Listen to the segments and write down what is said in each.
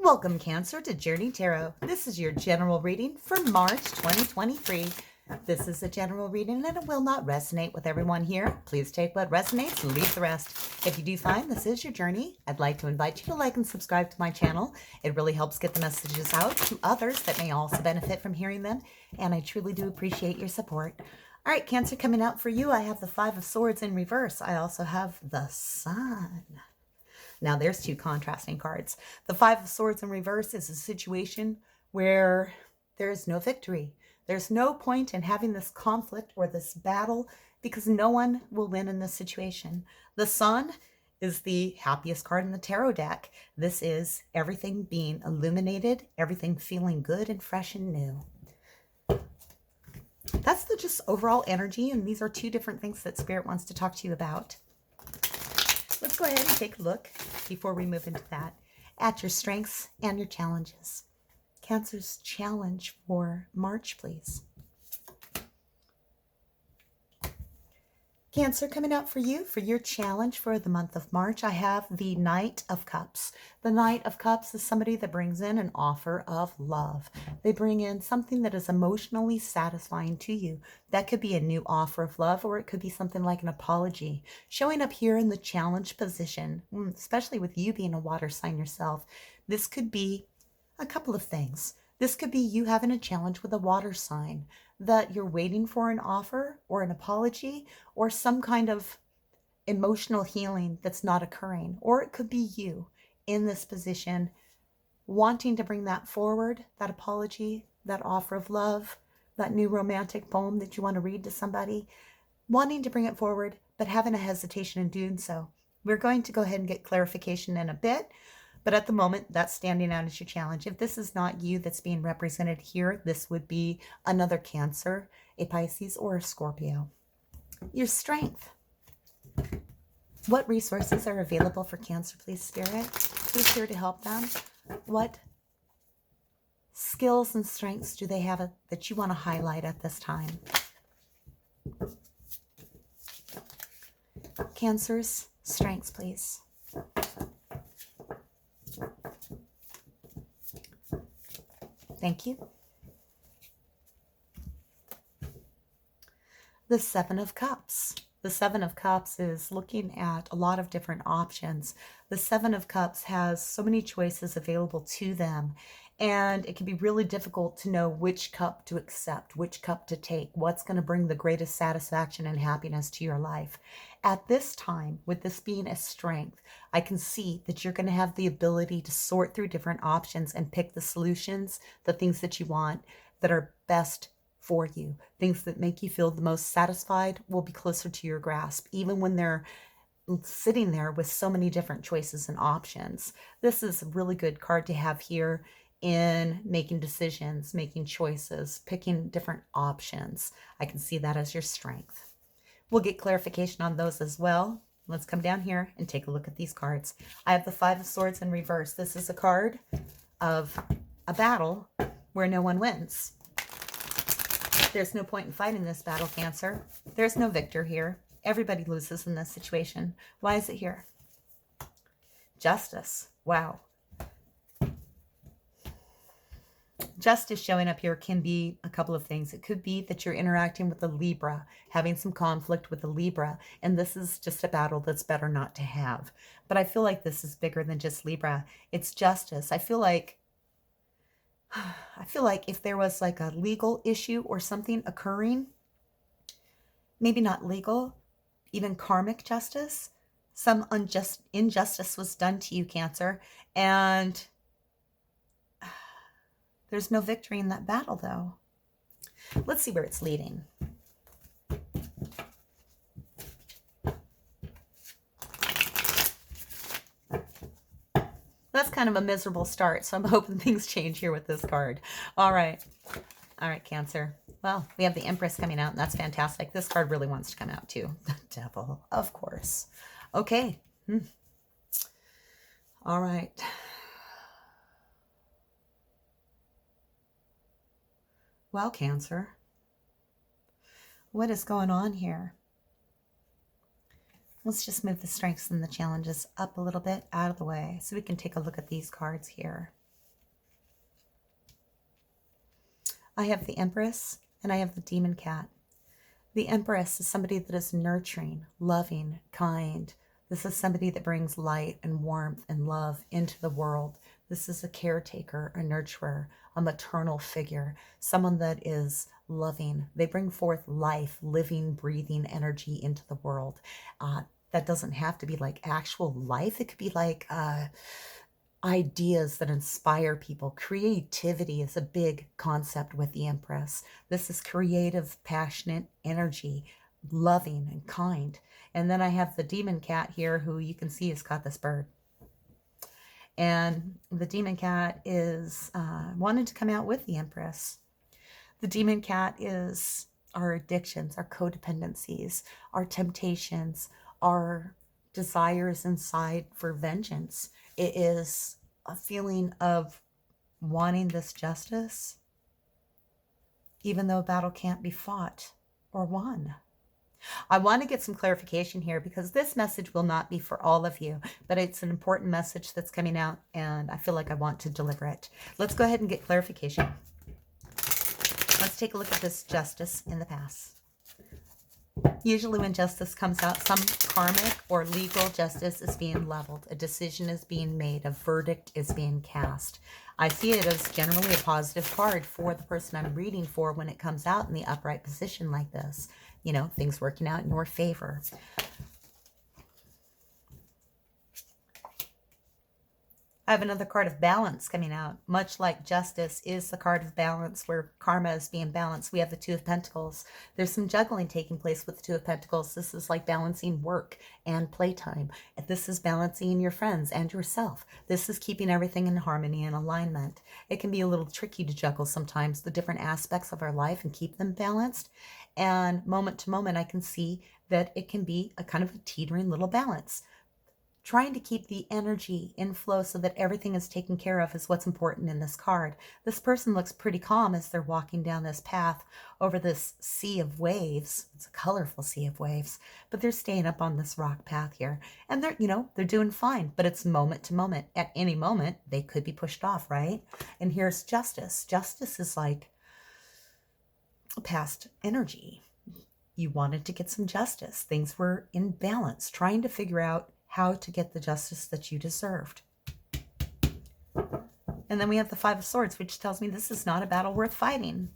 Welcome, Cancer, to Journey Tarot. This is your general reading for March 2023. This is a general reading and it will not resonate with everyone here. Please take what resonates and leave the rest. If you do find this is your journey, I'd like to invite you to like and subscribe to my channel. It really helps get the messages out to others that may also benefit from hearing them, and I truly do appreciate your support. All right, Cancer, coming out for you, I have the Five of Swords in reverse. I also have the Sun. Now, there's two contrasting cards. The Five of Swords in reverse is a situation where there is no victory. There's no point in having this conflict or this battle because no one will win in this situation. The Sun is the happiest card in the tarot deck. This is everything being illuminated, everything feeling good and fresh and new. That's the just overall energy, and these are two different things that Spirit wants to talk to you about. Let's go ahead and take a look before we move into that at your strengths and your challenges. Cancer's challenge for March, please. Cancer, coming out for you for your challenge for the month of March, I have the Knight of Cups. The Knight of Cups is somebody that brings in an offer of love. They bring in something that is emotionally satisfying to you. That could be a new offer of love, or it could be something like an apology. Showing up here in the challenge position, especially with you being a water sign yourself, this could be a couple of things. This could be you having a challenge with a water sign, that you're waiting for an offer or an apology or some kind of emotional healing that's not occurring. Or it could be you in this position wanting to bring that forward, that apology, that offer of love, that new romantic poem that you want to read to somebody, wanting to bring it forward, but having a hesitation in doing so. We're going to go ahead and get clarification in a bit. But at the moment, that's standing out as your challenge. If this is not you that's being represented here, this would be another Cancer, a Pisces, or a Scorpio. Your strength. What resources are available for Cancer, please, Spirit? Who's here to help them? What skills and strengths do they have that you want to highlight at this time? Cancer's strengths, please. Thank you. The Seven of Cups. The Seven of Cups is looking at a lot of different options. The Seven of Cups has so many choices available to them, and it can be really difficult to know which cup to accept, which cup to take, what's going to bring the greatest satisfaction and happiness to your life. At this time, with this being a strength, I can see that you're going to have the ability to sort through different options and pick the solutions, the things that you want that are best for you. Things that make you feel the most satisfied will be closer to your grasp, even when they're sitting there with so many different choices and options. This is a really good card to have here in making decisions, making choices, picking different options. I can see that as your strength. We'll get clarification on those as well. Let's come down here and take a look at these cards. I have the Five of Swords in reverse. This is a card of a battle where no one wins. There's no point in fighting this battle, Cancer. There's no victor here. Everybody loses in this situation. Why is it here? Justice. Wow. Justice showing up here can be a couple of things. It could be that you're interacting with a Libra, having some conflict with a Libra, and this is just a battle that's better not to have. But I feel like this is bigger than just Libra. It's justice. I feel like if there was like a legal issue or something occurring, maybe not legal, even karmic justice, some injustice was done to you, Cancer, and there's no victory in that battle, though. Let's see where it's leading. That's kind of a miserable start, so I'm hoping things change here with this card. All right, Cancer. Well, we have the Empress coming out, and that's fantastic. This card really wants to come out, too. The Devil, of course. Okay. All right. Well, Cancer, what is going on here? Let's just move the strengths and the challenges up a little bit out of the way so we can take a look at these cards here. I have the Empress and I have the Demon Cat. The Empress is somebody that is nurturing, loving, kind. This is somebody that brings light and warmth and love into the world. This is a caretaker, a nurturer, a maternal figure, someone that is loving. They bring forth life, living, breathing energy into the world. That doesn't have to be like actual life. It could be like ideas that inspire people. Creativity is a big concept with the Empress. This is creative, passionate energy, loving and kind. And then I have the Demon Cat here, who you can see has got this bird. And the Demon Cat is wanting to come out with the Empress. The Demon Cat is our addictions, our codependencies, our temptations, our desires inside for vengeance. It is a feeling of wanting this justice, even though a battle can't be fought or won. I want to get some clarification here because this message will not be for all of you, but it's an important message that's coming out and I feel like I want to deliver it. Let's go ahead and get clarification. Let's take a look at this justice in the past. Usually when justice comes out, some karmic or legal justice is being leveled. A decision is being made. A verdict is being cast. I see it as generally a positive card for the person I'm reading for when it comes out in the upright position like this. You know, things working out in your favor. I have another card of balance coming out. Much like justice is the card of balance where karma is being balanced. We have the Two of Pentacles. There's some juggling taking place with the Two of Pentacles. This is like balancing work and playtime. This is balancing your friends and yourself. This is keeping everything in harmony and alignment. It can be a little tricky to juggle sometimes the different aspects of our life and keep them balanced. And moment to moment, I can see that it can be a kind of a teetering little balance. Trying to keep the energy in flow so that everything is taken care of is what's important in this card. This person looks pretty calm as they're walking down this path over this sea of waves. It's a colorful sea of waves, but they're staying up on this rock path here. And they're doing fine, but it's moment to moment. At any moment, they could be pushed off, right? And here's justice. Justice is like past energy. You wanted to get some justice. Things were in balance, trying to figure out how to get the justice that you deserved. And then we have the Five of Swords, which tells me this is not a battle worth fighting.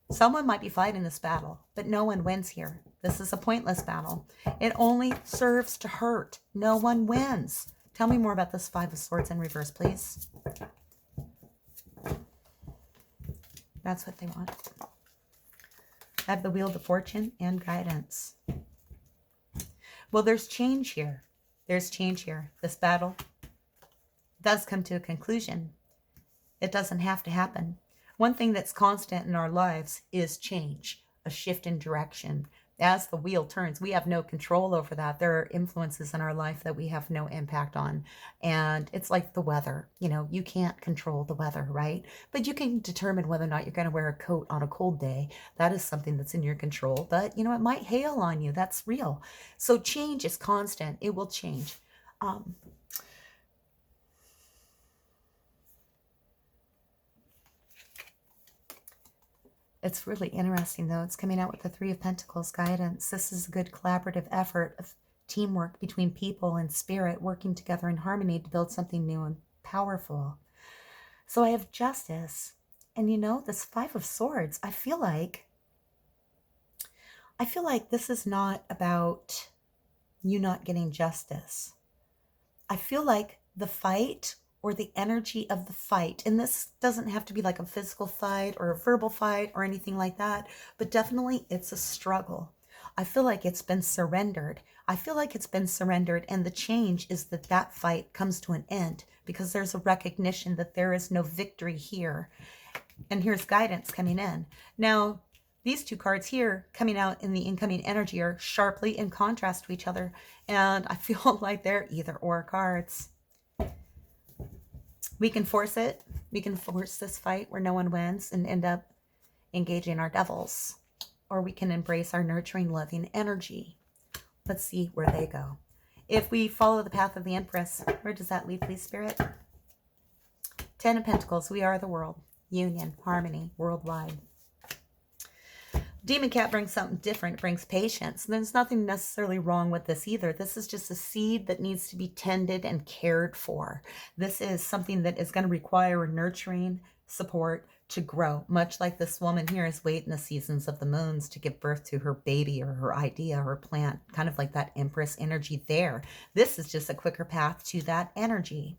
Someone might be fighting this battle, but no one wins here. This is a pointless battle. It only serves to hurt. No one wins. Tell me more about this Five of Swords in reverse, please. That's what they want. I have the Wheel of Fortune and guidance. Well, there's change here. There's change here. This battle does come to a conclusion. It doesn't have to happen. One thing that's constant in our lives is change, a shift in direction. As the wheel turns, we have no control over that. There are influences in our life that we have no impact on. And it's like the weather. You can't control the weather, right? But you can determine whether or not you're going to wear a coat on a cold day. That is something that's in your control. But, it might hail on you. That's real. So change is constant. It will change. It's really interesting, though. It's coming out with the Three of Pentacles guidance. This is a good collaborative effort of teamwork between people and spirit working together in harmony to build something new and powerful. So I have justice. And this Five of Swords, I feel like this is not about you not getting justice. I feel like the fight or the energy of the fight, and this doesn't have to be like a physical fight or a verbal fight or anything like that, but definitely it's a struggle. I feel like it's been surrendered. I feel like it's been surrendered, and the change is that that fight comes to an end because there's a recognition that there is no victory here. And here's guidance coming in. Now, these two cards here coming out in the incoming energy are sharply in contrast to each other, and I feel like they're either or cards. We can force it. We can force this fight where no one wins and end up engaging our devils. Or we can embrace our nurturing, loving energy. Let's see where they go. If we follow the path of the Empress, where does that lead, please, Spirit? Ten of Pentacles, we are the world. union, harmony, worldwide. Demon cat brings something different. It brings patience. There's nothing necessarily wrong with this either. This is just a seed that needs to be tended and cared for. This is something that is going to require nurturing, support to grow, much like this woman here is waiting the seasons of the moons to give birth to her baby or her idea or plant, kind of like that Empress energy there. This is just a quicker path to that energy.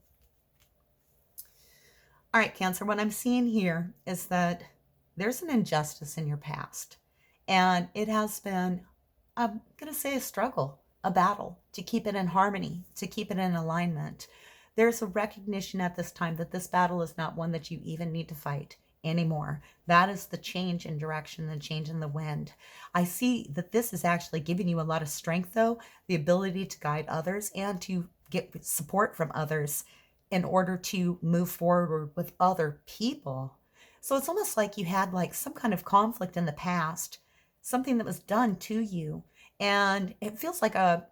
All right, Cancer, what I'm seeing here is that there's an injustice in your past. And it has been, I'm going to say, a struggle, a battle to keep it in harmony, to keep it in alignment. There's a recognition at this time that this battle is not one that you even need to fight anymore. That is the change in direction, the change in the wind. I see that this is actually giving you a lot of strength, though, the ability to guide others and to get support from others in order to move forward with other people. So it's almost like you had like some kind of conflict in the past, something that was done to you. And it feels like a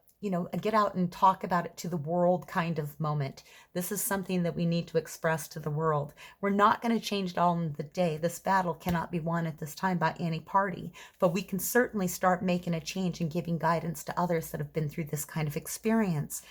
get out and talk about it to the world kind of moment. This is something that we need to express to the world. We're not going to change it all in the day. This battle cannot be won at this time by any party, but we can certainly start making a change and giving guidance to others that have been through this kind of experience.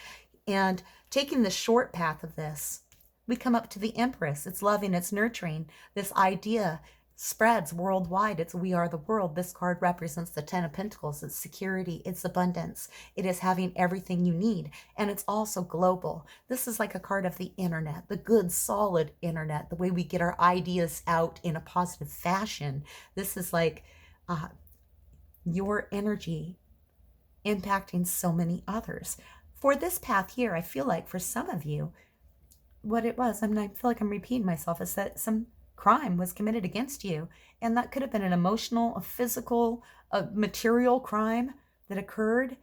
And taking the short path of this, we come up to the Empress. It's loving, it's nurturing. This idea spreads worldwide. It's we are the world. This card represents the 10 of Pentacles. It's security. It's abundance. It is having everything you need. And it's also global. This is like a card of the internet, the good, solid internet, the way we get our ideas out in a positive fashion. This is like your energy impacting so many others. For this path here, I feel like for some of you, what it was, I feel like I'm repeating myself, is that some crime was committed against you. And that could have been an emotional, a physical, a material crime that occurred.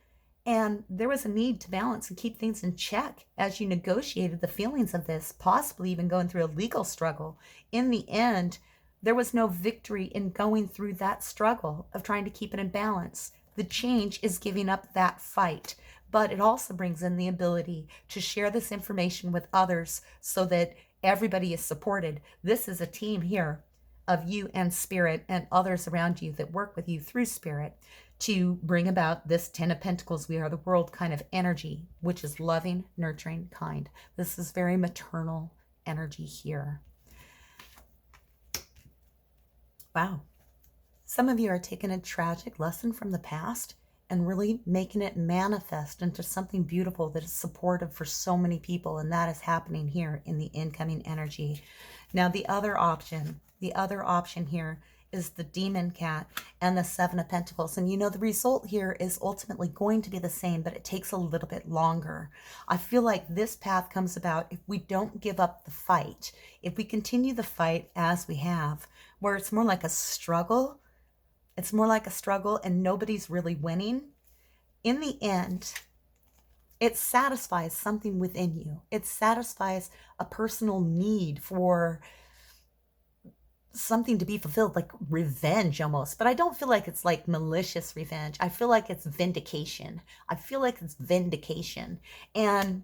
And there was a need to balance and keep things in check as you negotiated the feelings of this, possibly even going through a legal struggle. In the end, there was no victory in going through that struggle of trying to keep it in balance. The change is giving up that fight. But it also brings in the ability to share this information with others so that everybody is supported. This is a team here of you and Spirit and others around you that work with you through Spirit to bring about this 10 of Pentacles, we are the world kind of energy, which is loving, nurturing, kind. This is very maternal energy here. Wow. Some of you are taking a tragic lesson from the past and really making it manifest into something beautiful that is supportive for so many people. And that is happening here in the incoming energy. Now, the other option here is the Demon Cat and the 7 of Pentacles. And the result here is ultimately going to be the same, but it takes a little bit longer. I feel like this path comes about if we don't give up the fight, if we continue the fight as we have, where it's more like a struggle. It's more like a struggle and nobody's really winning. In the end, it satisfies something within you. It satisfies a personal need for something to be fulfilled, like revenge almost. But I don't feel like it's like malicious revenge. I feel like it's vindication. And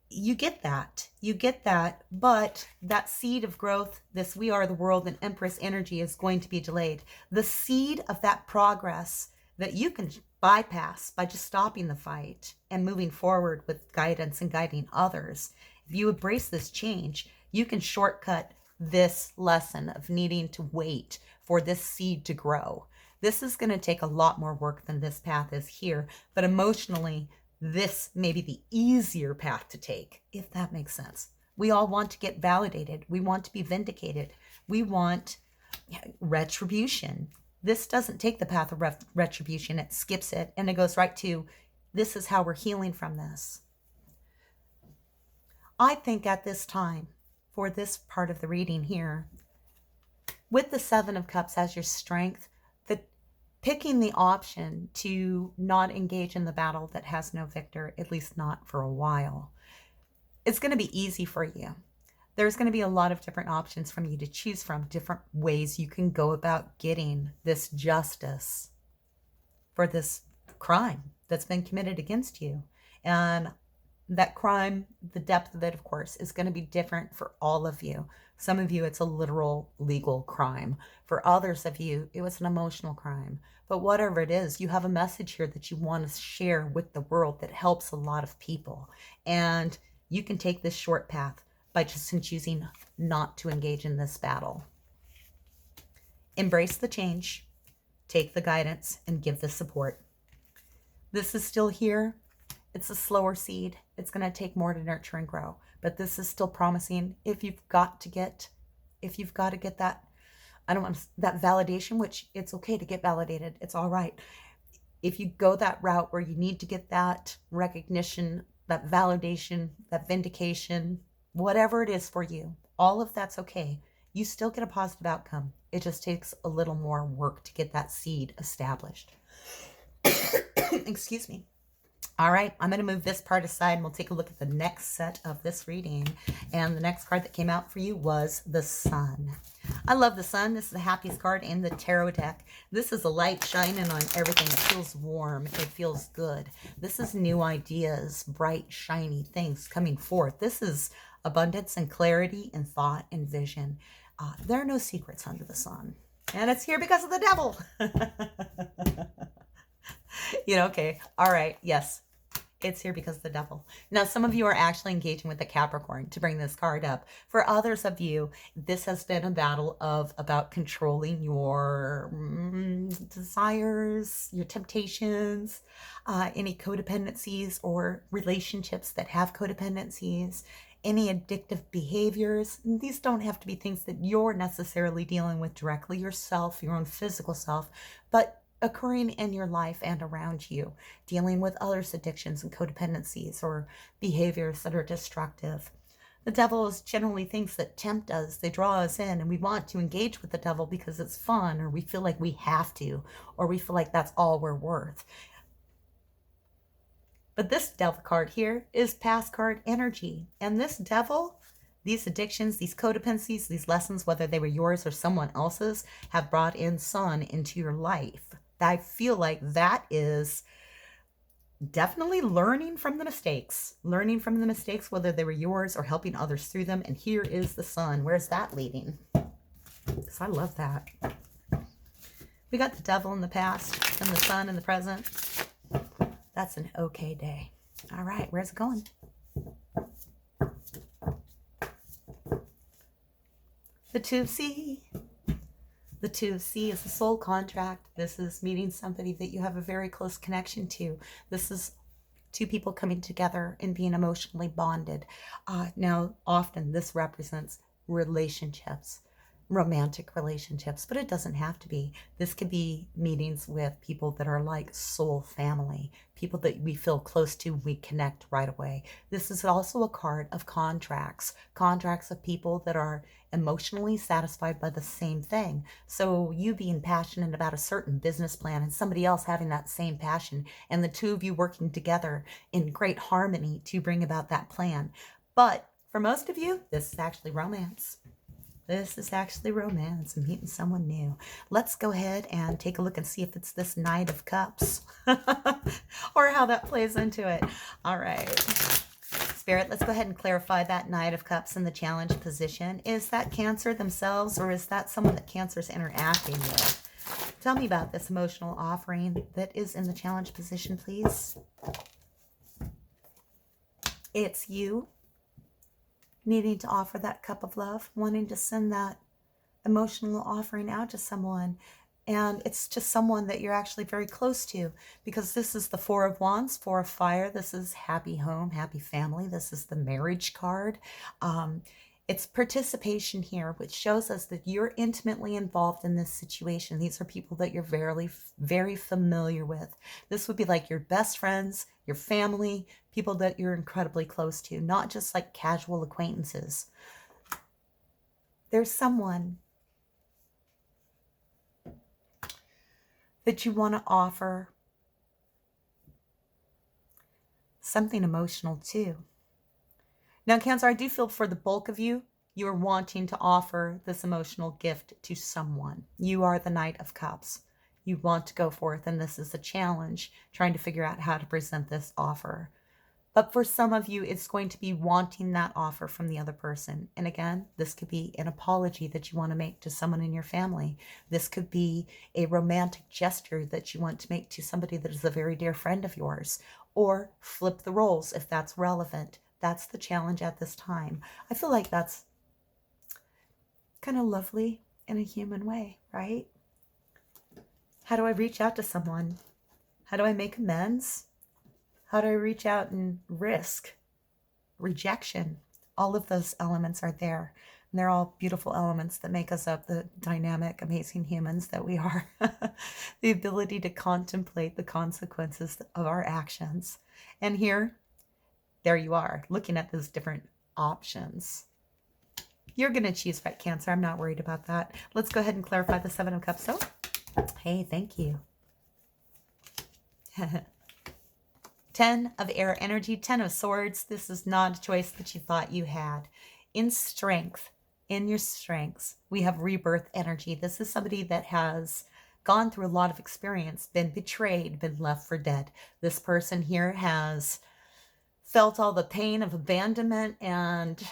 you get that, but that seed of growth, this we are the world and Empress energy is going to be delayed. The seed of that progress that you can bypass by just stopping the fight and moving forward with guidance and guiding others. If you embrace this change, you can shortcut this lesson of needing to wait for this seed to grow. This is going to take a lot more work than this path is here, but emotionally, this may be the easier path to take, if that makes sense. We all want to get validated. We want to be vindicated. We want retribution. This doesn't take the path of retribution. It skips it, and it goes right to, this is how we're healing from this. I think at this time, for this part of the reading here, with the 7 of Cups as your strength, picking the option to not engage in the battle that has no victor, at least not for a while, it's going to be easy for you. There's going to be a lot of different options from you to choose from, different ways you can go about getting this justice for this crime that's been committed against you. And That crime, the depth of it, of course, is going to be different for all of you. Some of you, it's a literal legal crime. For others of you, it was an emotional crime. But whatever it is, you have a message here that you want to share with the world that helps a lot of people. And you can take this short path by just choosing not to engage in this battle. Embrace the change, take the guidance, and give the support. This is still here. It's a slower seed. It's going to take more to nurture and grow. But this is still promising. If you've got to get that, I don't want that validation, which it's okay to get validated. It's all right. If you go that route where you need to get that recognition, that validation, that vindication, whatever it is for you, all of that's okay. You still get a positive outcome. It just takes a little more work to get that seed established. Excuse me. All right, I'm going to move this part aside and we'll take a look at the next set of this reading. And the next card that came out for you was the Sun. I love the Sun. This is the happiest card in the tarot deck. This is a light shining on everything. It feels warm. It feels good. This is new ideas, bright, shiny things coming forth. This is abundance and clarity and thought and vision. There are no secrets under the sun. And it's here because of the devil. Okay. All right. Yes. It's here because of the devil. Now, some of you are actually engaging with the Capricorn to bring this card up. For others of you, this has been a battle about controlling your desires, your temptations, any codependencies or relationships that have codependencies, any addictive behaviors. These don't have to be things that you're necessarily dealing with directly yourself, your own physical self, but occurring in your life and around you, dealing with others' addictions and codependencies or behaviors that are destructive. The devil is generally things that tempt us. They draw us in, and we want to engage with the devil because it's fun, or we feel like we have to, or we feel like that's all we're worth. But this devil card here is past card energy. And this devil, these addictions, these codependencies, these lessons, whether they were yours or someone else's, have brought in sun into your life. I feel like that is definitely learning from the mistakes, whether they were yours or helping others through them. And here is the sun. Where's that leading? Because I love that. We got the devil in the past and the sun in the present. That's an okay day. All right, where's it going? The 2C. The 2C is a soul contract. This is meeting somebody that you have a very close connection to. This is two people coming together and being emotionally bonded. Now, often this represents relationships, romantic relationships, but it doesn't have to be. This could be meetings with people that are like soul family, people that we feel close to, we connect right away. This is also a card of contracts of people that are emotionally satisfied by the same thing. So you being passionate about a certain business plan and somebody else having that same passion, and the two of you working together in great harmony to bring about that plan. But for most of you, this is actually romance. This is actually romance and meeting someone new. Let's go ahead and take a look and see if it's this Knight of Cups or how that plays into it. All right. Spirit, let's go ahead and clarify that Knight of Cups in the challenge position. Is that Cancer themselves, or is that someone that Cancer's interacting with? Tell me about this emotional offering that is in the challenge position, please. It's you needing to offer that cup of love, wanting to send that emotional offering out to someone. And it's just someone that you're actually very close to, because this is the Four of Wands, Four of Fire. This is happy home, happy family. This is the marriage card. It's participation here, which shows us that you're intimately involved in this situation. These are people that you're very, very familiar with. This would be like your best friends, your family, people that you're incredibly close to, not just like casual acquaintances. There's someone that you want to offer something emotional to. Now, Cancer, I do feel for the bulk of you, you are wanting to offer this emotional gift to someone. You are the Knight of Cups. You want to go forth, and this is a challenge, trying to figure out how to present this offer. But for some of you, it's going to be wanting that offer from the other person. And again, this could be an apology that you want to make to someone in your family. This could be a romantic gesture that you want to make to somebody that is a very dear friend of yours. Or flip the roles if that's relevant. That's the challenge at this time. I feel like that's kind of lovely in a human way, right? How do I reach out to someone? How do I make amends? How do I reach out and risk rejection? All of those elements are there. And they're all beautiful elements that make us up the dynamic, amazing humans that we are. The ability to contemplate the consequences of our actions. And here, there you are, looking at those different options. You're going to choose right, Cancer. I'm not worried about that. Let's go ahead and clarify the Seven of Cups. So, hey, thank you. 10 of air energy, 10 of swords. This is not a choice that you thought you had. In strength, in your strengths, we have rebirth energy. This is somebody that has gone through a lot of experience, been betrayed, been left for dead. This person here has felt all the pain of abandonment and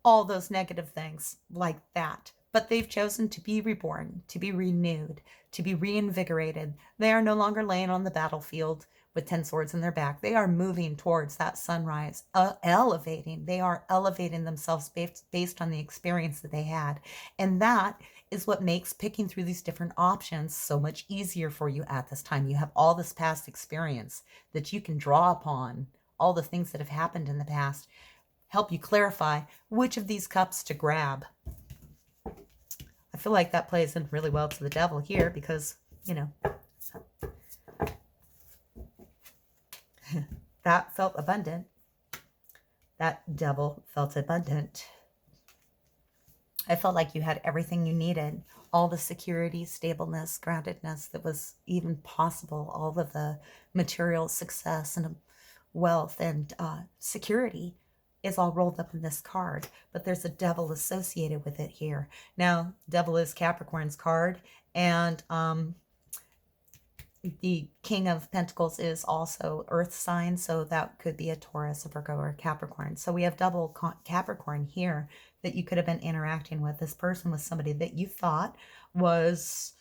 all those negative things like that. But they've chosen to be reborn, to be renewed, to be reinvigorated. They are no longer laying on the battlefield with 10 swords in their back. They are moving towards that sunrise, elevating. They are elevating themselves based on the experience that they had. And that is what makes picking through these different options so much easier for you at this time. You have all this past experience that you can draw upon, all the things that have happened in the past, help you clarify which of these cups to grab. I feel like that plays in really well to the devil here because, you know, that felt abundant. That devil felt abundant. I felt like you had everything you needed. All the security, stableness, groundedness that was even possible. All of the material success and wealth and security is all rolled up in this card. But there's a devil associated with it here. Now, devil is Capricorn's card. And the King of Pentacles is also Earth sign, so that could be a Taurus, a Virgo, or a Capricorn. So we have double Capricorn here that you could have been interacting with. This person was somebody that you thought was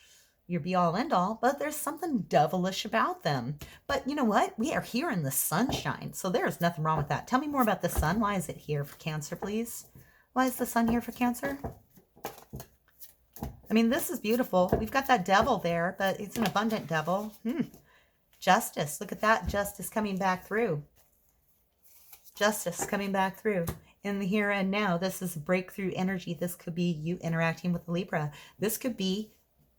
your be-all, end-all, but there's something devilish about them. But you know what? We are here in the sunshine, so there's nothing wrong with that. Tell me more about the sun. Why is it here for Cancer, please? Why is the sun here for Cancer? I mean, this is beautiful. We've got that devil there, but it's an abundant devil. Justice. Look at that. Justice coming back through. Justice coming back through. In the here and now, this is breakthrough energy. This could be you interacting with Libra. This could be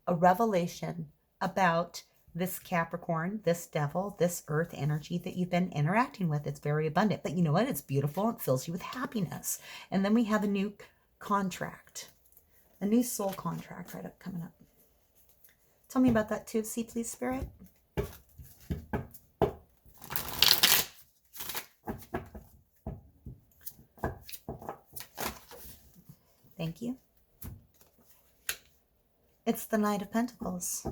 a revelation about this Capricorn, this devil, this earth energy that you've been interacting with. It's very abundant. But you know what? It's beautiful. It fills you with happiness. And then we have a new contract. A new soul contract right up coming up. Tell me about that too, see, please, Spirit. Thank you. It's the Knight of Pentacles.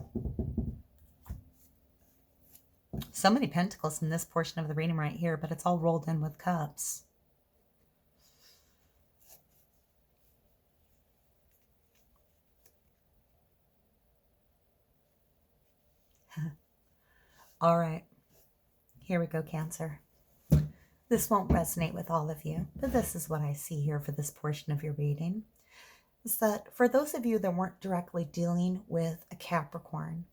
So many pentacles in this portion of the reading right here, but it's all rolled in with cups. All right, here we go, Cancer. This won't resonate with all of you, but this is what I see here for this portion of your reading. Is that for those of you that weren't directly dealing with a Capricorn,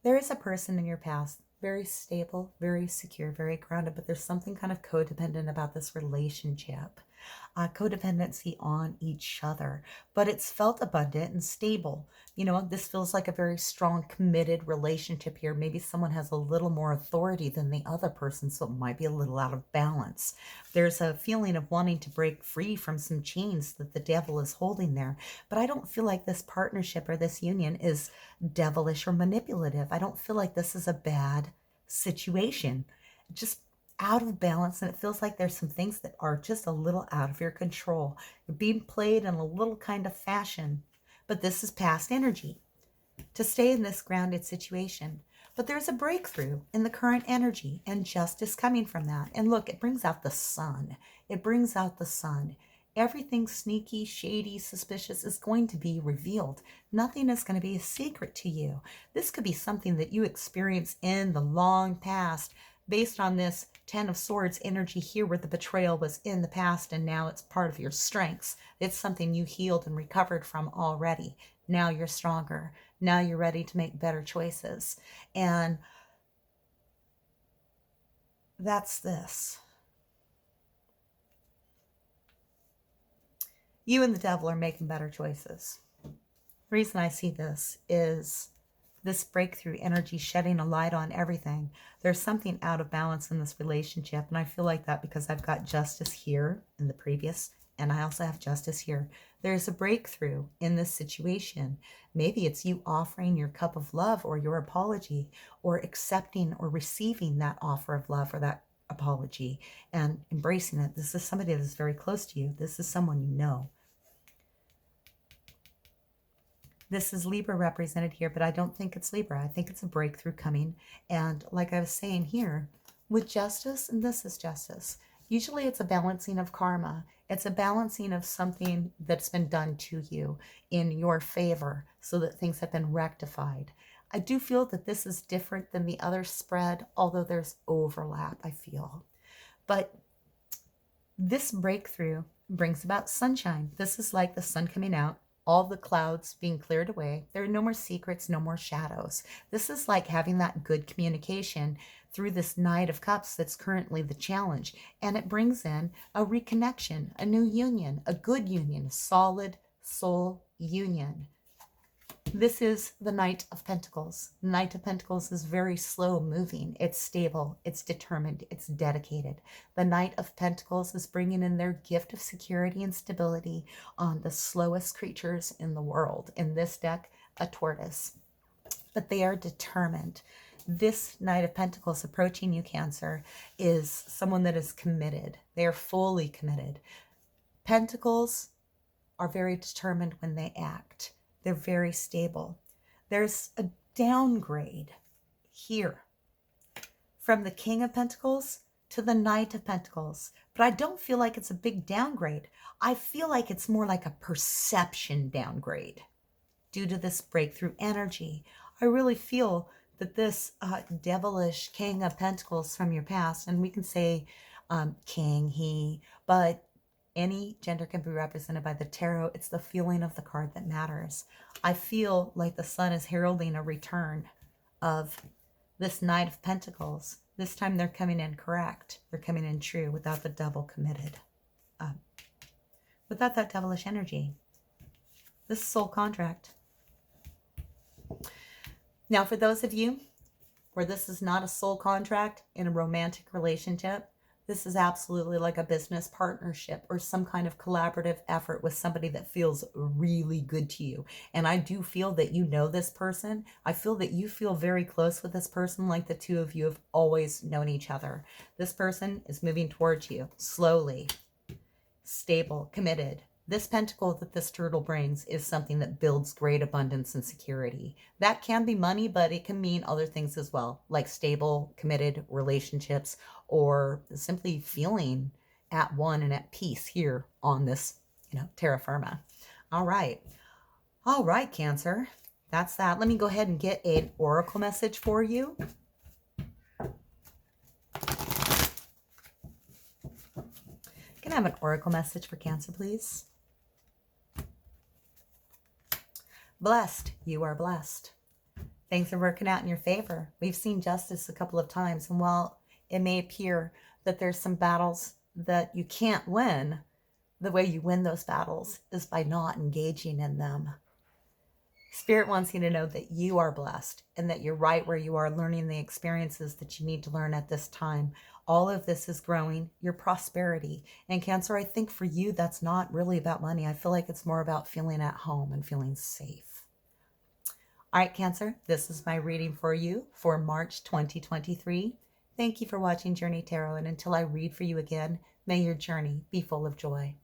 there is a person in your past, very stable, very secure, very grounded, but there's something kind of codependent about this relationship. Codependency on each other, but it's felt abundant and stable. You know, this feels like a very strong, committed relationship here. Maybe someone has a little more authority than the other person, so it might be a little out of balance. There's a feeling of wanting to break free from some chains that the devil is holding there, but I don't feel like this partnership or this union is devilish or manipulative. I don't feel like this is a bad situation. Just out of balance, and it feels like there's some things that are just a little out of your control. You're being played in a little kind of fashion, but this is past energy. To stay in this grounded situation, But there's a breakthrough in the current energy and justice coming from that. And look, it brings out the sun. It brings out the sun. Everything sneaky, shady, suspicious is going to be revealed. Nothing is going to be a secret to you. This could be something that you experienced in the long past based on this Ten of Swords energy here where the betrayal was in the past and now it's part of your strengths. It's something you healed and recovered from already. Now you're stronger. Now you're ready to make better choices. And that's this. You and the devil are making better choices. The reason I see this is this breakthrough energy shedding a light on everything. There's something out of balance in this relationship, and I feel like that because I've got justice here in the previous, and I also have justice here. There's a breakthrough in this situation. Maybe it's you offering your cup of love or your apology, or accepting or receiving that offer of love or that apology and embracing it. This is somebody that's very close to you. This is someone you know. This is Libra represented here, but I don't think it's Libra. I think it's a breakthrough coming. And like I was saying here, with justice, and this is justice, usually it's a balancing of karma. It's a balancing of something that's been done to you in your favor so that things have been rectified. I do feel that this is different than the other spread, although there's overlap, I feel. But this breakthrough brings about sunshine. This is like the sun coming out, all the clouds being cleared away. There are no more secrets, no more shadows. This is like having that good communication through this Knight of Cups that's currently the challenge. And it brings in a reconnection, a new union, a good union, a solid soul union. This is the Knight of Pentacles. The Knight of Pentacles is very slow moving. It's stable. It's determined. It's dedicated. The Knight of Pentacles is bringing in their gift of security and stability on the slowest creatures in the world. In this deck, a tortoise. But they are determined. This Knight of Pentacles approaching you, Cancer, is someone that is committed. They are fully committed. Pentacles are very determined when they act. They're very stable. There's a downgrade here from the King of Pentacles to the Knight of Pentacles. But I don't feel like it's a big downgrade. I feel like it's more like a perception downgrade due to this breakthrough energy. I really feel that this devilish King of Pentacles from your past, and we can say king, he, but any gender can be represented by the tarot. It's the feeling of the card that matters. I feel like the sun is heralding a return of this Knight of Pentacles. This time they're coming in correct. They're coming in true without the double committed. Without that devilish energy. This is soul contract. Now, for those of you where this is not a soul contract in a romantic relationship, this is absolutely like a business partnership or some kind of collaborative effort with somebody that feels really good to you. And I do feel that you know this person. I feel that you feel very close with this person, like the two of you have always known each other. This person is moving towards you slowly, stable, committed. This pentacle that this turtle brings is something that builds great abundance and security. That can be money, but it can mean other things as well, like stable, committed relationships, or simply feeling at one and at peace here on this, terra firma. All right, Cancer. That's that. Let me go ahead and get an oracle message for you. Can I have an oracle message for Cancer, please? Blessed. You are blessed. Things are working out in your favor. We've seen justice a couple of times, and while it may appear that there's some battles that you can't win, the way you win those battles is by not engaging in them. Spirit wants you to know that you are blessed and that you're right where you are, learning the experiences that you need to learn at this time. All of this is growing your prosperity. And Cancer, I think for you, that's not really about money. I feel like it's more about feeling at home and feeling safe. All right, Cancer, this is my reading for you for March 2023. Thank you for watching Journey Tarot. And until I read for you again, may your journey be full of joy.